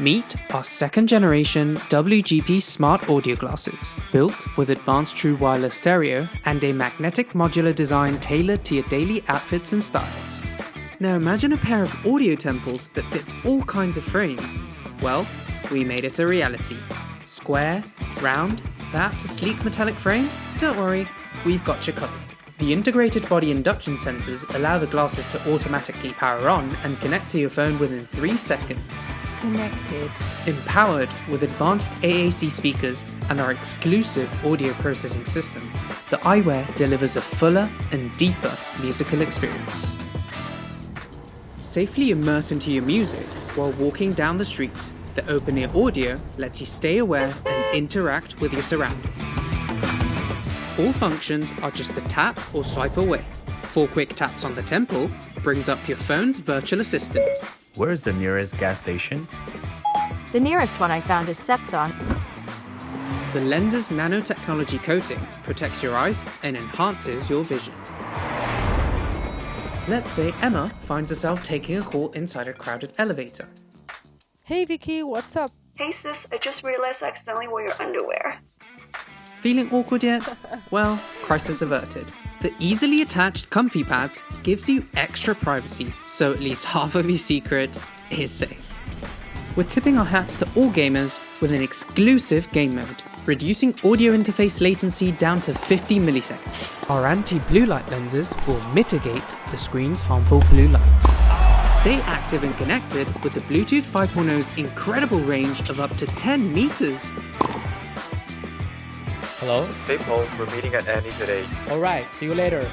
Meet our second generation WGP smart audio glasses, built with advanced true wireless stereo and a magnetic modular design tailored to your daily outfits and styles. Now imagine a pair of audio temples that fits all kinds of frames. Well, we made it a reality. Square, round, perhaps a sleek metallic frame? Don't worry, we've got you covered. The integrated body induction sensors allow the glasses to automatically power on and connect to your phone within 3 seconds. Connected. Empowered with advanced AAC speakers and our exclusive audio processing system, the eyewear delivers a fuller and deeper musical experience. Safely immerse into your music while walking down the street. The open-ear audio lets you stay aware and interact with your surroundings. All functions are just a tap or swipe away. 4 quick taps on the temple brings up your phone's virtual assistant. Where's the nearest gas station? The nearest one I found is Sepson. The lens's nanotechnology coating protects your eyes and enhances your vision. Let's say Emma finds herself taking a call inside a crowded elevator. Hey Vicky, what's up? Hey sis, I just realized I accidentally wore your underwear. Feeling awkward yet? Well, crisis averted. The easily attached comfy pads gives you extra privacy, so at least half of your secret is safe. We're tipping our hats to all gamers with an exclusive game mode, reducing audio interface latency down to 50 milliseconds. Our anti-blue light lenses will mitigate the screen's harmful blue light. Stay active and connected with the Bluetooth 5.0's incredible range of up to 10 meters. Hello? Hey Paul, we're meeting at Annie's at 8. Alright, see you later.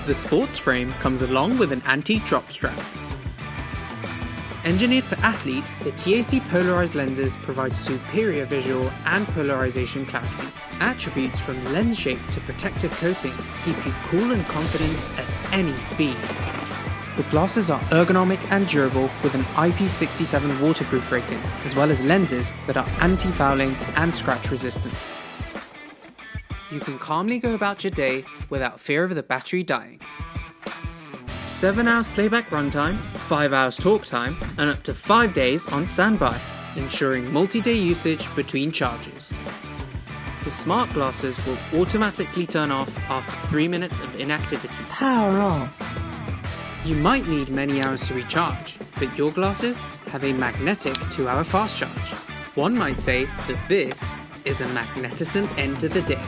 The sports frame comes along with an anti-drop strap. Engineered for athletes, the TAC polarized lenses provide superior visual and polarization clarity. Attributes from lens shape to protective coating keep you cool and confident at any speed. The glasses are ergonomic and durable with an IP67 waterproof rating, as well as lenses that are anti-fouling and scratch resistant. You can calmly go about your day without fear of the battery dying. 7 hours playback runtime, 5 hours talk time, and up to 5 days on standby, ensuring multi-day usage between charges. The smart glasses will automatically turn off after 3 minutes of inactivity. Power on. You might need many hours to recharge, but your glasses have a magnetic 2-hour fast charge. One might say that this is a magnificent end to the day.